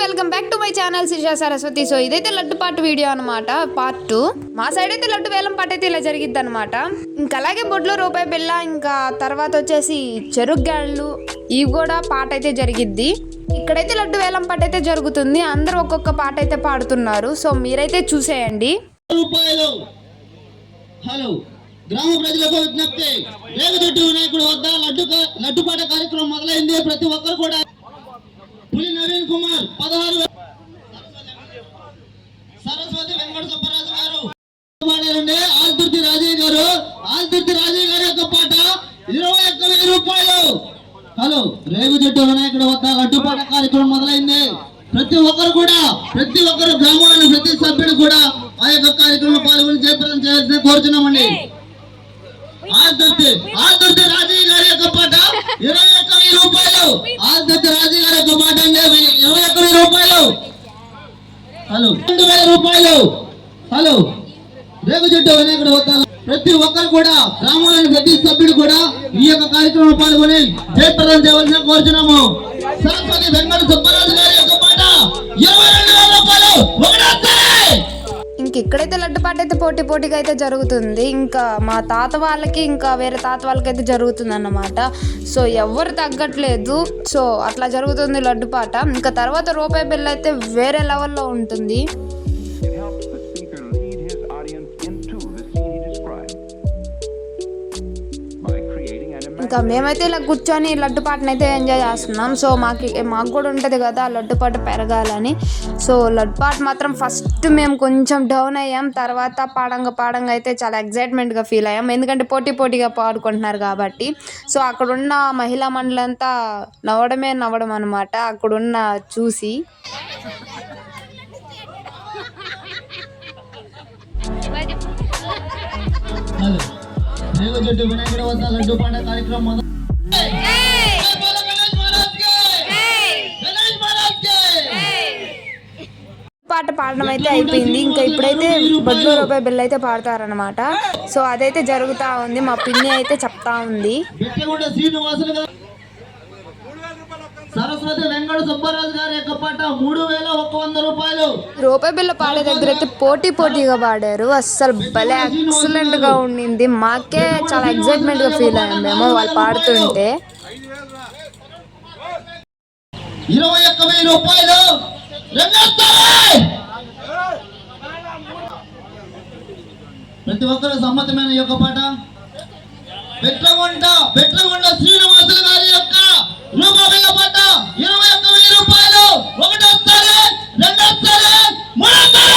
Welcome back to my channel Shisha Saraswati. So ఇదైతే లడ్డు పాటు వీడియో అనమాట, పార్ట్ 2. మా సైడ్ అయితే లడ్డు వేలం పాట అయితే ఇలా జరిగిద్ది అనమాట. ఇంకా అలాగే బొడ్లో రూపాయి బిళ్ళ, ఇంకా తర్వాత వచ్చేసి చెరుగ్గాళ్ళు, ఇవి కూడా పాట అయితే జరిగిద్ది. ఇక్కడైతే లడ్డు వేలం పాట అయితే జరుగుతుంది. అందరూ ఒక్కొక్క పాట అయితే పాడుతున్నారు. సో మీరైతే చూసేయండి. హలో గ్రామ ప్రజలకు విజ్ఞప్తి, రేగుదొడ్డి వినాయకుడు వద్ద లడ్డుపాట కార్యక్రమం మొదలైంది. ప్రతి ఒక్కరు కూడా పులి నవీన్ కుమార్ 16 సరస్వతి వెంకట సుబ్బరాజు గారు పాడారండి. ఆల్దుర్తి రాజయ్య గారు యొక్క పాట 21,000 రూపాయలు. హలో రేగుదొడ్డి వినాయకుడు వద్ద లడ్డుపాట కార్యక్రమం మొదలైంది. ప్రతి ఒక్కరు గ్రామంలోని ప్రతి సభ్యుడు కూడా ఆ యొక్క కార్యక్రమంలో పాల్గొని జయప్రదం చేయాల్సింది కోరుచున్నామండి. ఆల్దుర్తి రాజయ్య గారి యొక్క పాట 21,000 రూపాయలు. ఆల్దుర్తి రాజయ్య గారి యొక్క పాట 21,000 రూపాయలు. హలో 2,000 రూపాయలు. హలో రేగుచెట్టు వినాయకుడు వద్ద ప్రతి ఒక్కరు కూడా గ్రామంలోని ప్రతి సభ్యుడు కూడా ఈ యొక్క కార్యక్రమంలో పాల్గొని జయప్రదం చేయవలసిన కోరుచున్నాము. సరస్వతి వెంకట సుబ్బరాజు గారి యొక్క పాట 22,000 రూపాయలు. ఇక్కడైతే లడ్డు పాట అయితే పోటీగా అయితే జరుగుతుంది. ఇంకా మా తాత వాళ్ళకి ఇంకా వేరే తాత వాళ్ళకి అయితే జరుగుతుంది అన్నమాట. సో ఎవరు తగ్గట్లేదు. సో అట్లా జరుగుతుంది లడ్డు పాట. ఇంకా తర్వాత రూపాయి బిళ్ళ అయితే వేరే లెవెల్లో ఉంటుంది. ఇంకా మేమైతే ఇలా కూర్చొని లడ్డు పాటను అయితే ఎంజాయ్ చేస్తున్నాం. సో మాకు కూడా ఉంటుంది కదా లడ్డు పాట పెరగాలని. సో లడ్డు పాట మాత్రం ఫస్ట్ మేము కొంచెం డౌన్ అయ్యాం. తర్వాత పాడంగా అయితే చాలా ఎగ్జైట్మెంట్గా ఫీల్ అయ్యాం. ఎందుకంటే పోటీగా పాడుకుంటున్నారు కాబట్టి. సో అక్కడున్న మహిళా మండలంతా నవ్వడం అనమాట అక్కడున్న చూసి. రేగుచెట్టు వినాయకుడు వద్ద లడ్డు పాట కార్యక్రమం పాట పాడడం అయితే అయిపోయింది. ఇంకా ఇప్పుడైతే బొడ్లో రూపాయి బిళ్ళ అయితే పాడతారనమాట. సో అదైతే జరుగుతూ ఉంది. మా పిన్ని అయితే చెప్తా ఉంది. సరస్వతి వెంకట సుబ్బరాజు గారి యొక్క పాట 3,100 రూపాయలు. రూపాయి బిళ్ళ పాడే దగ్గర అయితే పోటీగా పాడారు. అస్సలు భలే ఎక్సలెంట్ గా ఉండింది. మాకే చాలా ఎక్సైట్మెంట్ గా ఫీల్ అయ్యాం మేము వాళ్ళు పాడుతుంటే. 21,000 రూపాయలు. ప్రతి ఒక్కరు సమ్మతమైన యొక్క పాట బెట్లగుంట శ్రీనివాసులు గారి యొక్క రూపాయల పాట 21,000 రూపాయలు. ఒకటోసారి రెండోసారి మూడోసారి.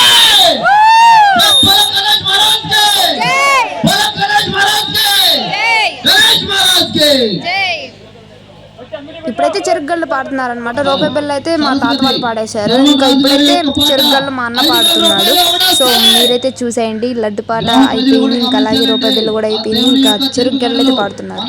ఇప్పుడైతే చెరుగ్గళ్ళు పాడుతున్నారనమాట. రూపాయి బిళ్ళ అయితే మా తాత వాళ్ళు పాడేశారు. ఇంకా ఇప్పుడైతే చెరుగ్గళ్ళు మా అన్న పాడుతున్నాడు. సో మీరైతే చూసేయండి. లడ్డు పాట అయిపోయింది. ఇంకా అలాగే రూపాయి బిళ్ళ కూడా అయిపోయింది. ఇంకా చెరుగ్గళ్ళు అయితే పాడుతున్నారు.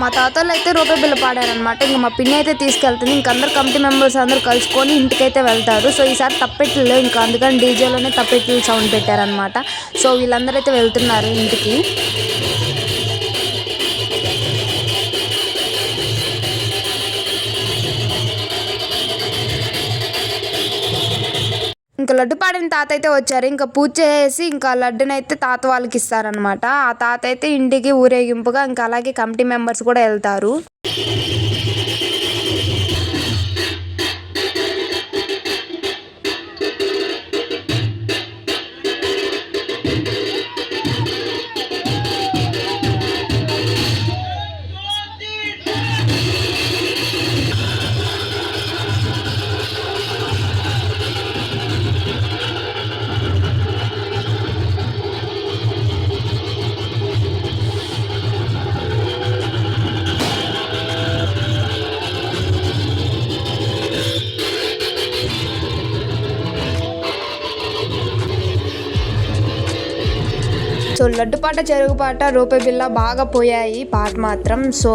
మా తాతలు అయితే రూపాయి బిళ్ళ పాడారనమాట. ఇంకా మా పిన్ని అయితే తీసుకెళ్తుంది. ఇంక అందరు కమిటీ మెంబర్స్ అందరు కలుసుకొని ఇంటికైతే వెళ్తారు. సో ఈసారి తప్పెట్లు ఇంకా అందుకని డీజేలోనే తప్పెట్లు సౌండ్ పెట్టారనమాట. సో వీళ్ళందరూ అయితే వెళ్తున్నారు ఇంటికి. ఇంకా లడ్డు పాడిన తాత అయితే వచ్చారు. ఇంకా పూజ చేసి ఇంకా లడ్డుని అయితే తాత వాళ్ళకి ఇస్తారనమాట. ఆ తాత అయితే ఇంటికి ఊరేగింపుగా ఇంకా అలాగే కమిటీ మెంబర్స్ కూడా వెళ్తారు. సో లడ్డు పాట, చెరుకు పాట, రూపాయి బిళ్ళ బాగా పోయాయి పాట మాత్రం. సో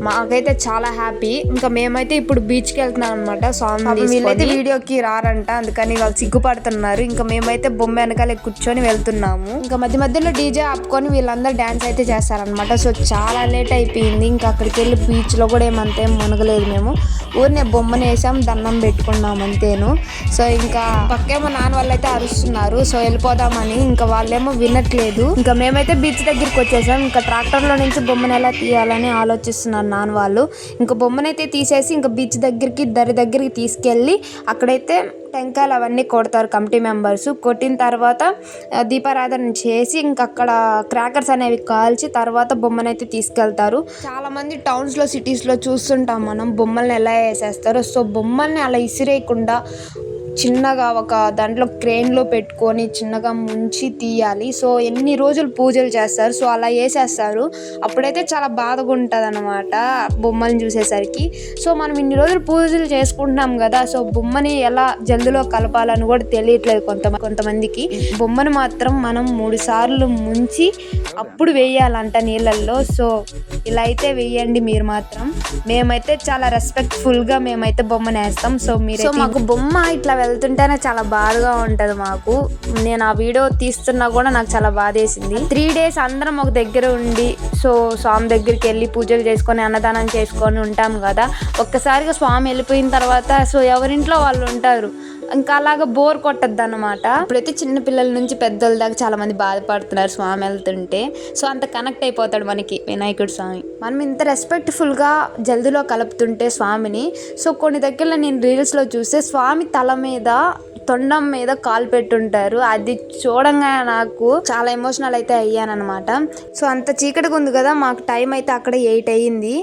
మాకైతే చాలా హ్యాపీ. ఇంకా మేమైతే ఇప్పుడు బీచ్కి వెళ్తున్నాం అనమాట. స్వామి వీళ్ళైతే వీడియోకి రారంట, అందుకని వాళ్ళు సిగ్గుపడుతున్నారు. ఇంకా మేమైతే బొమ్మ వెనకాల కూర్చొని వెళ్తున్నాము. ఇంకా మధ్య మధ్యలో డీజే ఆపుకొని వీళ్ళందరూ డ్యాన్స్ అయితే చేస్తారనమాట. సో చాలా లేట్ అయిపోయింది. ఇంకా అక్కడికి వెళ్ళి బీచ్లో కూడా ఏమంతేం మునగలేదు. మేము ఊరినే బొమ్మను వేసాం, దండం పెట్టుకున్నాం అంతేను. సో ఇంకా పక్కేమో నాన్న వాళ్ళు అయితే అరుస్తున్నారు. సో వెళ్ళిపోదామని, ఇంకా వాళ్ళేమో వినట్లేదు. ఇంకా మేమైతే బీచ్ దగ్గరికి వచ్చేసాం. ఇంకా ట్రాక్టర్లో నుంచి బొమ్మను ఎలా తీయాలని ఆలోచిస్తున్నారు నాన్న వాళ్ళు. ఇంకా బొమ్మనైతే తీసేసి ఇంకా బీచ్ దగ్గరికి దగ్గరికి తీసుకెళ్ళి అక్కడైతే టెంకాయలు అవన్నీ కొడతారు కమిటీ మెంబర్స్. కొట్టిన తర్వాత దీపారాధన చేసి ఇంకా అక్కడ క్రాకర్స్ అనేవి కాల్చి తర్వాత బొమ్మనైతే తీసుకెళ్తారు. చాలా మంది టౌన్స్లో, సిటీస్లో చూస్తుంటాం మనం బొమ్మల్ని ఎలా వేసేస్తారో. సో బొమ్మల్ని అలా ఇసిరేయకుండా చిన్నగా ఒక దాంట్లో క్రేన్లో పెట్టుకొని చిన్నగా ముంచి తీయాలి. సో ఎన్ని రోజులు పూజలు చేస్తారు. సో అలా వేసేస్తారు. అప్పుడైతే చాలా బాధగా ఉంటుంది అన్నమాట బొమ్మల్ని చూసేసరికి. సో మనం ఇన్ని రోజులు పూజలు చేసుకుంటున్నాం కదా, సో బొమ్మని ఎలా జల్దిలో కలపాలని కూడా తెలియట్లేదు కొంతమందికి. బొమ్మను మాత్రం మనం 3 సార్లు ముంచి అప్పుడు వేయాలంట నీళ్ళల్లో. సో ఇలా అయితే వేయండి మీరు మాత్రం. మేమైతే చాలా రెస్పెక్ట్ఫుల్గా మేమైతే బొమ్మను వేస్తాం. సో మాకు బొమ్మ ఇట్లా వెళ్తుంటేనే చాలా బాధగా ఉంటుంది మాకు. నేను ఆ వీడియో తీస్తున్నా కూడా నాకు చాలా బాధేసింది. 3 days అందరం ఒక దగ్గర ఉండి సో స్వామి దగ్గరికి వెళ్ళి పూజలు చేసుకొని అన్నదానం చేసుకొని ఉంటాం కదా. ఒక్కసారిగా స్వామి వెళ్ళిపోయిన తర్వాత సో ఎవరింట్లో వాళ్ళు ఉంటారు. ఇంకా అలాగా బోర్ కొట్టద్దు అనమాట. ఇప్పుడైతే చిన్న పిల్లల నుంచి పెద్దల దాకా చాలా మంది బాధపడుతున్నారు స్వామి వెళ్తుంటే. సో అంత కనెక్ట్ అయిపోతాడు మనకి వినాయకుడు స్వామి. మనం ఇంత రెస్పెక్ట్ఫుల్గా జల్దిలో కలుపుతుంటే స్వామిని. సో కొన్ని దగ్గరలో నేను రీల్స్లో చూస్తే స్వామి తల మీద, తొండం మీద కాలు పెట్టుంటారు. అది చూడంగా నాకు చాలా ఎమోషనల్ అయితే అయ్యానమాట. సో అంత చీకటిగా ఉంది కదా, మాకు టైం అయితే అక్కడ 8 అయ్యింది.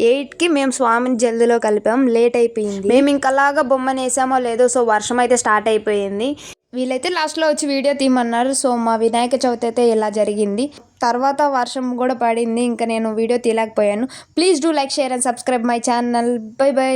8కి మేము స్వామిని జల్దిలో కలిపాం. లేట్ అయిపోయింది. మేము ఇంకలాగా బొమ్మను వేసామో లేదో. సో వర్షం అయితే స్టార్ట్ అయిపోయింది. వీళ్ళైతే లాస్ట్లో వచ్చి వీడియో తీయమన్నారు. సో మా వినాయక చవితి అయితే ఇలా జరిగింది. తర్వాత వర్షం కూడా పడింది. ఇంకా నేను వీడియో తీయలేకపోయాను. Please do like, share and subscribe my channel. Bye by.